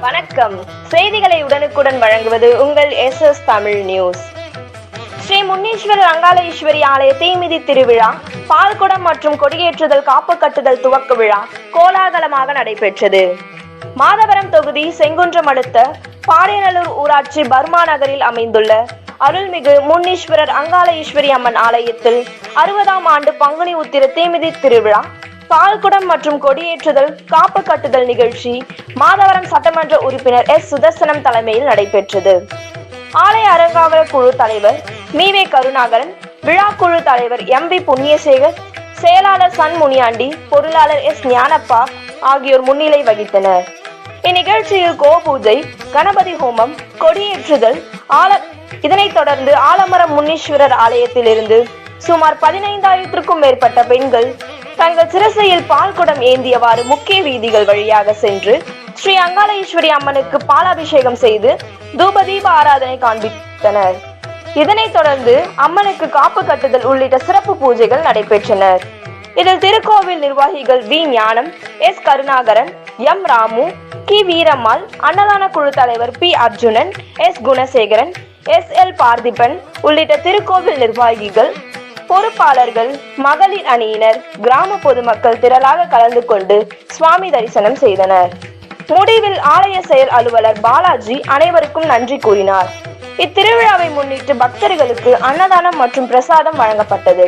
வணக்கம். செய்திகளை உடனுக்குடன் வழங்குவது உங்கள் SS தமிழ் நியூஸ். ஸ்ரீ முன்னீஸ்வரர் அங்காள ஈஸ்வரி ஆலய தீமிதி திருவிழா, பால்குடம் மற்றும் கொடியேற்றுதல் காப்பு கட்டுதல் துவக்க விழா கோலாகலமாக நடைபெற்றது. மாதவரம் தொகுதி செங்குன்றம் அடுத்த பாடேநல்லூர் ஊராட்சி பர்மா நகரில் அமைந்துள்ள அருள்மிகு முன்னீஸ்வரர் அங்காள ஈஸ்வரி அம்மன் ஆலயத்தில் 60ஆம் ஆண்டு பங்குனி உத்திர தீமிதி திருவிழா, பால்குடம் மற்றும் கொடியேற்றுதல் காப்பு கட்டுதல் நிகழ்ச்சி மாதவரம் சட்டமன்ற உறுப்பினர் சுதர்சனம் தலைமையில் நடைபெற்றது. ஆலய அறங்காவலர் குழு தலைவர் மீவே கருணாகரன், விழா குழு தலைவர் MV புண்ணியசேகர், செயலாளர் சன் முனியாண்டி, பொருளாளர் ஞானப்பா ஆகியோர் முன்னிலை வகித்தனர். இந்நிகழ்ச்சியில் கோபூஜை, கணபதி ஹோமம், கொடியேற்றுதல், இதனைத் தொடர்ந்து ஆலமரம் முன்னீஸ்வரர் ஆலயத்தில் இருந்து சுமார் 15,000க்கும் மேற்பட்ட பெண்கள் தங்கள் சிரசையில் பால்குடம் ஏந்தியவாறு முக்கிய வீதிகள் வழியாக சென்று ஸ்ரீ அங்காள ஈஸ்வரி அம்மனுக்கு பாலாபிஷேகம் செய்து தூபதீப ஆராதனை காண்பித்தனர். இதனைத் தொடர்ந்து அம்மனுக்கு காப்பு கட்டுதல் உள்ளிட்ட சிறப்பு பூஜைகள் நடைபெற்றன. இதில் திருக்கோவில் நிர்வாகிகள் V ஞானம், S Karunakaran, M Ramu, K Veerammal, அன்னதான குழு தலைவர் P Arjunan, S Gunasekaran, SL Parthiban உள்ளிட்ட திருக்கோவில் நிர்வாகிகள், பொறுப்பாளர்கள், மகளிர் அணியினர், கிராம பொதுமக்கள் திரளாக கலந்து கொண்டு சுவாமி தரிசனம் செய்தனர். முடிவில் ஆலய செயல் அலுவலர் பாலாஜி அனைவருக்கும் நன்றி கூறினார். இத்திருவிழாவை முன்னிட்டு பக்தர்களுக்கு அன்னதானம் மற்றும் பிரசாதம் வழங்கப்பட்டது.